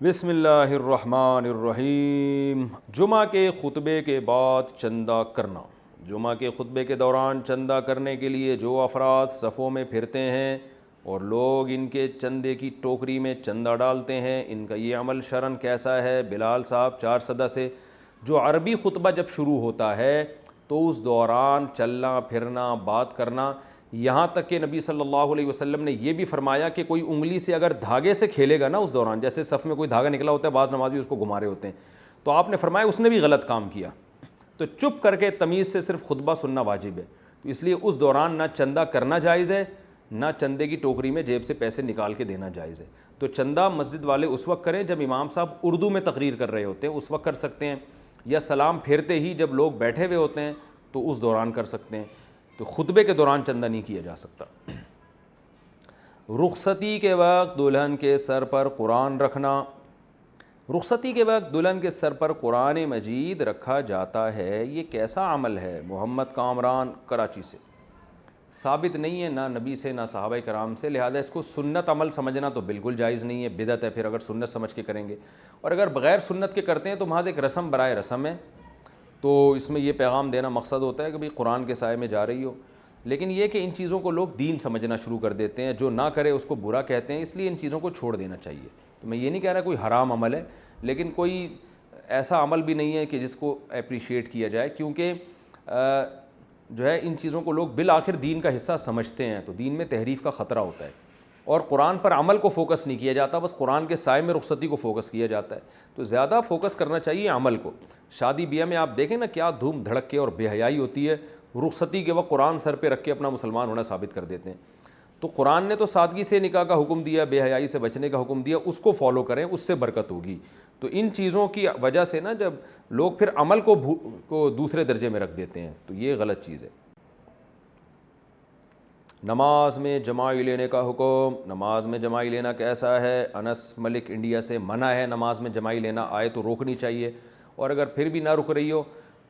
بسم اللہ الرحمن الرحیم۔ جمعہ کے خطبے کے بعد چندہ کرنا۔ جمعہ کے خطبے کے دوران چندہ کرنے کے لیے جو افراد صفوں میں پھرتے ہیں اور لوگ ان کے چندے کی ٹوکری میں چندہ ڈالتے ہیں، ان کا یہ عمل شرعاً کیسا ہے؟ بلال صاحب 4 صدہ سے۔ جو عربی خطبہ جب شروع ہوتا ہے تو اس دوران چلنا پھرنا بات کرنا، یہاں تک کہ نبی صلی اللہ علیہ وسلم نے یہ بھی فرمایا کہ کوئی انگلی سے اگر دھاگے سے کھیلے گا نا اس دوران، جیسے صف میں کوئی دھاگا نکلا ہوتا ہے، بعض نمازی اس کو گھما رہے ہوتے ہیں، تو آپ نے فرمایا اس نے بھی غلط کام کیا، تو چپ کر کے تمیز سے صرف خطبہ سننا واجب ہے۔ تو اس لیے اس دوران نہ چندہ کرنا جائز ہے، نہ چندے کی ٹوکری میں جیب سے پیسے نکال کے دینا جائز ہے۔ تو چندہ مسجد والے اس وقت کریں جب امام صاحب اردو میں تقریر کر رہے ہوتے ہیں، اس وقت کر سکتے ہیں، یا سلام پھیرتے ہی جب لوگ بیٹھے ہوئے ہوتے ہیں تو اس دوران کر سکتے ہیں۔ تو خطبے کے دوران چندہ نہیں کیا جا سکتا۔ رخصتی کے وقت دلہن کے سر پر قرآن رکھنا۔ رخصتی کے وقت دلہن کے سر پر قرآن مجید رکھا جاتا ہے، یہ کیسا عمل ہے؟ محمد کامران کراچی سے۔ ثابت نہیں ہے نہ نبی سے نہ صحابہ کرام سے، لہذا اس کو سنت عمل سمجھنا تو بالکل جائز نہیں ہے، بدعت ہے پھر اگر سنت سمجھ کے کریں گے، اور اگر بغیر سنت کے کرتے ہیں تو محض ایک رسم برائے رسم ہے۔ تو اس میں یہ پیغام دینا مقصد ہوتا ہے کہ بھئی قرآن کے سائے میں جا رہی ہو، لیکن یہ کہ ان چیزوں کو لوگ دین سمجھنا شروع کر دیتے ہیں، جو نہ کرے اس کو برا کہتے ہیں، اس لیے ان چیزوں کو چھوڑ دینا چاہیے۔ تو میں یہ نہیں کہہ رہا کوئی حرام عمل ہے، لیکن کوئی ایسا عمل بھی نہیں ہے کہ جس کو اپریشیٹ کیا جائے، کیونکہ جو ہے ان چیزوں کو لوگ بالآخر دین کا حصہ سمجھتے ہیں، تو دین میں تحریف کا خطرہ ہوتا ہے، اور قرآن پر عمل کو فوکس نہیں کیا جاتا، بس قرآن کے سائے میں رخصتی کو فوکس کیا جاتا ہے۔ تو زیادہ فوکس کرنا چاہیے عمل کو۔ شادی بیاہ میں آپ دیکھیں نا کیا دھوم دھڑک کے اور بے حیائی ہوتی ہے، رخصتی کے وقت قرآن سر پہ رکھ کے اپنا مسلمان ہونا ثابت کر دیتے ہیں۔ تو قرآن نے تو سادگی سے نکاح کا حکم دیا، بے حیائی سے بچنے کا حکم دیا، اس کو فالو کریں، اس سے برکت ہوگی۔ تو ان چیزوں کی وجہ سے نا جب لوگ پھر عمل کو دوسرے درجے میں رکھ دیتے ہیں، تو یہ غلط چیز ہے۔ نماز میں جماعی لینے کا حکم۔ نماز میں جماعی لینا کیسا ہے؟ انس ملک انڈیا سے۔ منع ہے نماز میں جماعی لینا، آئے تو روکنی چاہیے، اور اگر پھر بھی نہ رک رہی ہو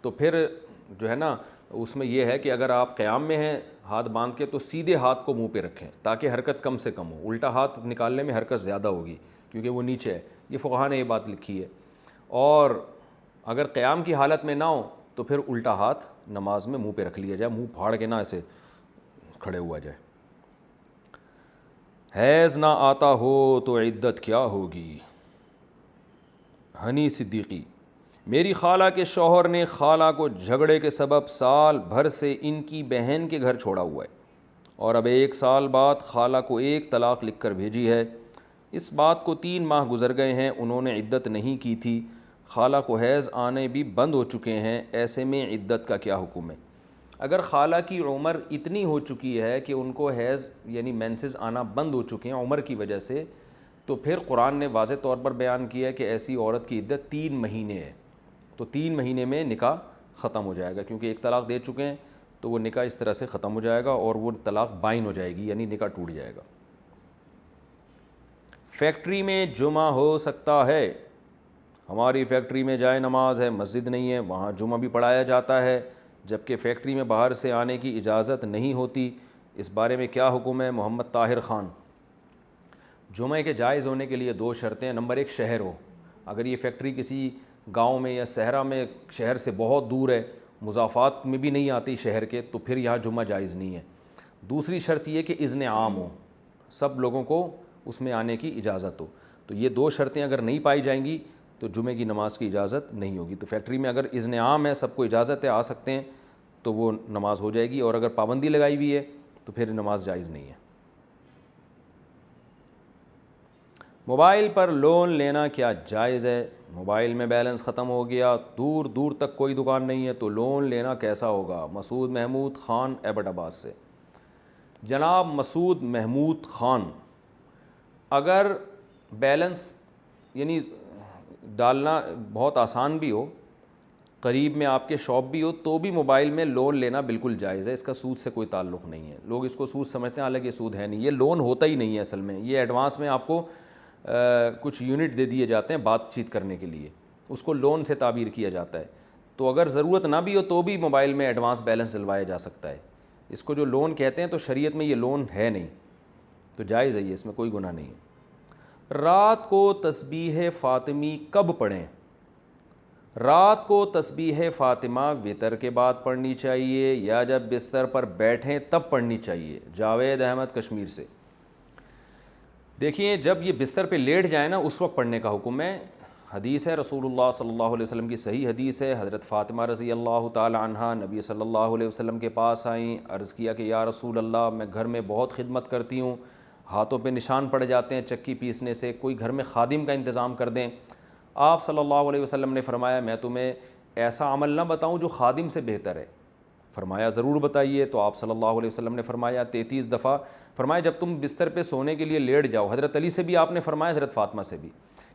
تو پھر جو ہے نا اس میں یہ ہے کہ اگر آپ قیام میں ہیں ہاتھ باندھ کے تو سیدھے ہاتھ کو منہ پہ رکھیں تاکہ حرکت کم سے کم ہو، الٹا ہاتھ نکالنے میں حرکت زیادہ ہوگی کیونکہ وہ نیچے ہے، یہ فقہا نے یہ بات لکھی ہے۔ اور اگر قیام کی حالت میں نہ ہو تو پھر الٹا ہاتھ نماز میں منہ پہ رکھ لیا جائے، منہ پھاڑ کے نہ ایسے کھڑے ہوا جائے۔ حیض نہ آتا ہو تو عدت کیا ہوگی؟ ہنی صدیقی۔ میری خالہ کے شوہر نے خالہ کو جھگڑے کے سبب سال بھر سے ان کی بہن کے گھر چھوڑا ہوا ہے، اور اب 1 سال بعد خالہ کو 1 طلاق لکھ کر بھیجی ہے۔ اس بات کو 3 ماہ گزر گئے ہیں، انہوں نے عدت نہیں کی تھی، خالہ کو حیض آنے بھی بند ہو چکے ہیں، ایسے میں عدت کا کیا حکم ہے؟ اگر خالہ کی عمر اتنی ہو چکی ہے کہ ان کو حیض یعنی مینسز آنا بند ہو چکے ہیں عمر کی وجہ سے، تو پھر قرآن نے واضح طور پر بیان کیا ہے کہ ایسی عورت کی عدت 3 مہینے ہے، تو 3 مہینے میں نکاح ختم ہو جائے گا، کیونکہ 1 طلاق دے چکے ہیں تو وہ نکاح اس طرح سے ختم ہو جائے گا اور وہ طلاق بائن ہو جائے گی، یعنی نکاح ٹوٹ جائے گا۔ فیکٹری میں جمعہ ہو سکتا ہے؟ ہماری فیکٹری میں جائے نماز ہے، مسجد نہیں ہے، وہاں جمعہ بھی پڑھایا جاتا ہے، جبکہ فیکٹری میں باہر سے آنے کی اجازت نہیں ہوتی، اس بارے میں کیا حکم ہے؟ محمد طاہر خان۔ جمعہ کے جائز ہونے کے لیے 2 شرطیں۔ نمبر 1 شہر ہو، اگر یہ فیکٹری کسی گاؤں میں یا صحرا میں شہر سے بہت دور ہے، مضافات میں بھی نہیں آتی شہر کے، تو پھر یہاں جمعہ جائز نہیں ہے۔ دوسری شرط یہ کہ اذن عام ہو، سب لوگوں کو اس میں آنے کی اجازت ہو، تو یہ 2 شرطیں اگر نہیں پائی جائیں گی تو جمعے کی نماز کی اجازت نہیں ہوگی۔ تو فیکٹری میں اگر اذن عام ہے، سب کو اجازت ہے، آ سکتے ہیں، تو وہ نماز ہو جائے گی، اور اگر پابندی لگائی ہوئی ہے تو پھر نماز جائز نہیں ہے۔ موبائل پر لون لینا کیا جائز ہے؟ موبائل میں بیلنس ختم ہو گیا، دور دور تک کوئی دکان نہیں ہے، تو لون لینا کیسا ہوگا؟ مسعود محمود خان ایبٹ آباد سے۔ جناب مسعود محمود خان، اگر بیلنس یعنی ڈالنا بہت آسان بھی ہو، قریب میں آپ کے شاپ بھی ہو، تو بھی موبائل میں لون لینا بالکل جائز ہے، اس کا سود سے کوئی تعلق نہیں ہے۔ لوگ اس کو سود سمجھتے ہیں، حالانکہ یہ سود ہے نہیں، یہ لون ہوتا ہی نہیں ہے اصل میں، یہ ایڈوانس میں آپ کو کچھ یونٹ دے دیے جاتے ہیں بات چیت کرنے کے لیے، اس کو لون سے تعبیر کیا جاتا ہے۔ تو اگر ضرورت نہ بھی ہو تو بھی موبائل میں ایڈوانس بیلنس ڈلوایا جا سکتا ہے، اس کو جو لون کہتے ہیں، تو شریعت میں یہ لون ہے نہیں، تو جائز ہے یہ، اس میں کوئی گناہ نہیں ہے۔ رات کو تسبیح فاطمی کب پڑھیں؟ رات کو تسبیح فاطمہ وطر کے بعد پڑھنی چاہیے یا جب بستر پر بیٹھیں تب پڑھنی چاہیے؟ جاوید احمد کشمیر سے۔ دیکھیے جب یہ بستر پہ لیٹ جائے نا اس وقت پڑھنے کا حکم ہے۔ حدیث ہے رسول اللہ صلی اللہ علیہ وسلم کی صحیح حدیث ہے، حضرت فاطمہ رضی اللہ تعالی عنہا نبی صلی اللہ علیہ وسلم کے پاس آئیں، عرض کیا کہ یا رسول اللہ میں گھر میں بہت خدمت کرتی ہوں، ہاتھوں پہ نشان پڑ جاتے ہیں چکی پیسنے سے، کوئی گھر میں خادم کا انتظام کر دیں۔ آپ صلی اللہ علیہ وسلم نے فرمایا میں تمہیں ایسا عمل نہ بتاؤں جو خادم سے بہتر ہے؟ فرمایا ضرور بتائیے۔ تو آپ صلی اللہ علیہ وسلم نے فرمایا 33 دفعہ، فرمایا جب تم بستر پہ سونے کے لیے لیٹ جاؤ، حضرت علی سے بھی آپ نے فرمایا، حضرت فاطمہ سے بھی،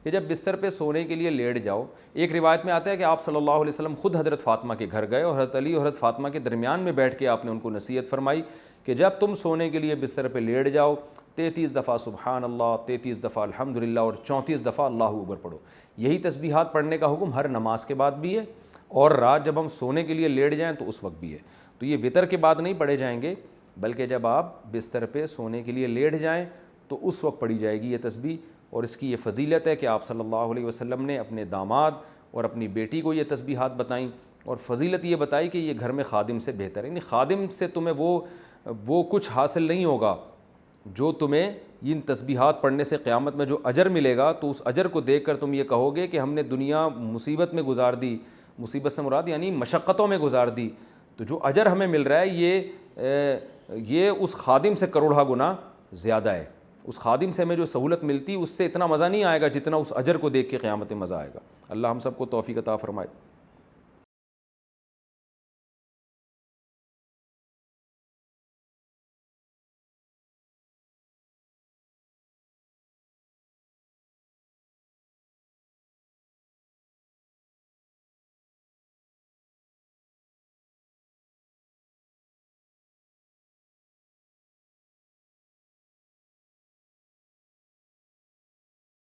کہ جب بستر پہ سونے کے لیے لیٹ جاؤ، ایک روایت میں آتا ہے کہ آپ صلی اللہ علیہ وسلم خود حضرت فاطمہ کے گھر گئے اور حضرت علی اور حضرت فاطمہ کے درمیان میں بیٹھ کے آپ نے ان کو نصیحت فرمائی کہ جب تم سونے کے لیے بستر پہ لیٹ جاؤ 33 دفعہ سبحان اللہ، 33 دفعہ الحمدللہ اور 34 دفعہ اللہ اکبر پڑھو۔ یہی تسبیحات پڑھنے کا حکم ہر نماز کے بعد بھی ہے اور رات جب ہم سونے کے لیے لیٹ جائیں تو اس وقت بھی ہے۔ تو یہ وطر کے بعد نہیں پڑھے جائیں گے بلکہ جب آپ بستر پہ سونے کے لیے لیٹ جائیں تو اس وقت پڑھی جائے گی یہ تسبیح۔ اور اس کی یہ فضیلت ہے کہ آپ صلی اللہ علیہ وسلم نے اپنے داماد اور اپنی بیٹی کو یہ تسبیحات بتائیں، اور فضیلت یہ بتائی کہ یہ گھر میں خادم سے بہتر ہے، یعنی خادم سے تمہیں وہ کچھ حاصل نہیں ہوگا جو تمہیں ان تسبیحات پڑھنے سے قیامت میں جو اجر ملے گا، تو اس اجر کو دیکھ کر تم یہ کہو گے کہ ہم نے دنیا مصیبت میں گزار دی، مصیبت سے مراد یعنی مشقتوں میں گزار دی، تو جو اجر ہمیں مل رہا ہے یہ اس خادم سے کروڑہ گنا زیادہ ہے۔ اس خادم سے ہمیں جو سہولت ملتی اس سے اتنا مزہ نہیں آئے گا جتنا اس اجر کو دیکھ کے قیامت میں مزہ آئے گا۔ اللہ ہم سب کو توفیق عطا فرمائے۔